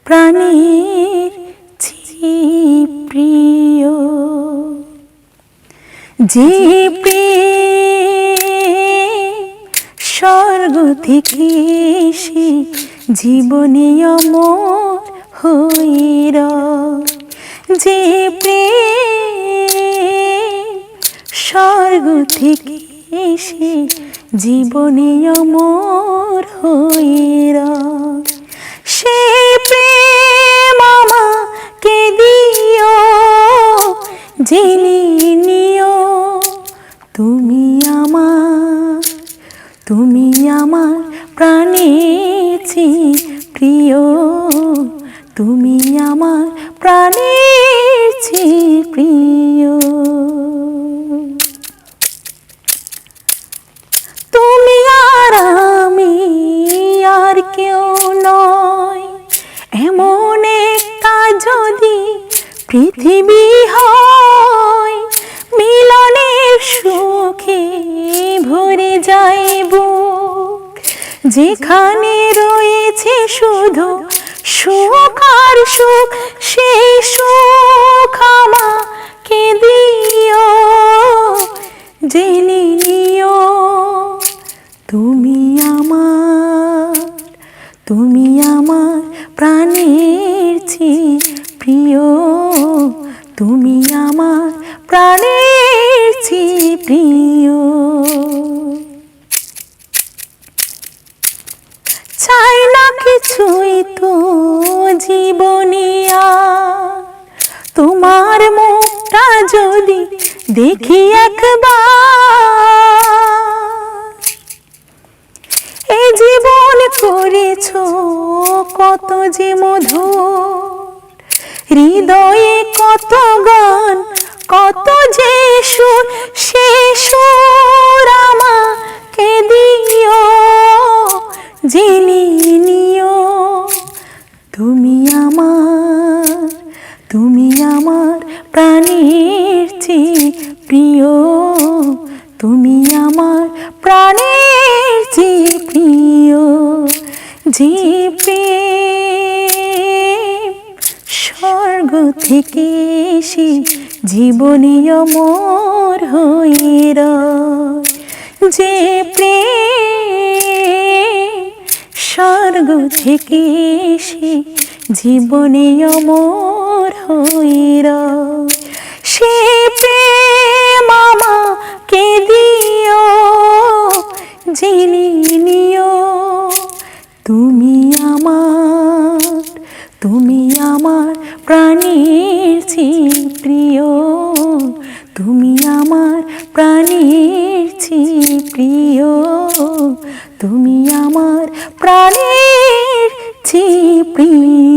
প্রাণের চেয়ে প্রিয়। যে প্রেম স্বর্গ থেকে এসে জীবনে অমর হয়ে রয়, যে প্রেম স্বর্গ থেকে এসে জীবনে অমর হয়ে রয়, সে প্রেম আমাকে দিও, জেনে নিও তুমি আমার প্রাণের চেয়ে প্রিয়, তুমি আমার প্রাণের চেয়ে প্রিয়। তুমি আর আমি আর কেউ নয়, এমন একটা যদি পৃথিবী হয়, মিলনের সুখে ভরে যায় বুক, যেখানে রয়েছে শুধু সুখ আর সুখ, সেই সুখ আমাকে দিও, জেনে নিও তুমি আমার প্রাণের চেয়ে প্রিয়, তুমি আমার প্রাণের চেয়ে প্রিয়। চাই না কিছুই তো জীবনে আর, তোমার মুখটা যদি দেখি একবার, এই জীবন করেছো কত যে মধুর, হৃদয়ে কত গান কত যে সুর, সে সুর আমাকে দিও, জেনে নিও তুমি আমার প্রাণের চেয়ে প্রিয়, তুমি আমার প্রাণের চেয়ে প্রিয়। যে প্রেম স্বর্গ থেকে এসে জীবনে অমর হয়ে রয়, যে প্রেম স্বর্গ থেকে এসে জীবনে অমর হয়ে রয়, সে প্রেম আমাকে দিও, জেনে নিও তুমি আমার প্রাণের চেয়ে প্রিয়, তুমি আমার প্রাণের চেয়ে প্রিয়, তুমি আমার প্রাণের চেয়ে প্রিয়।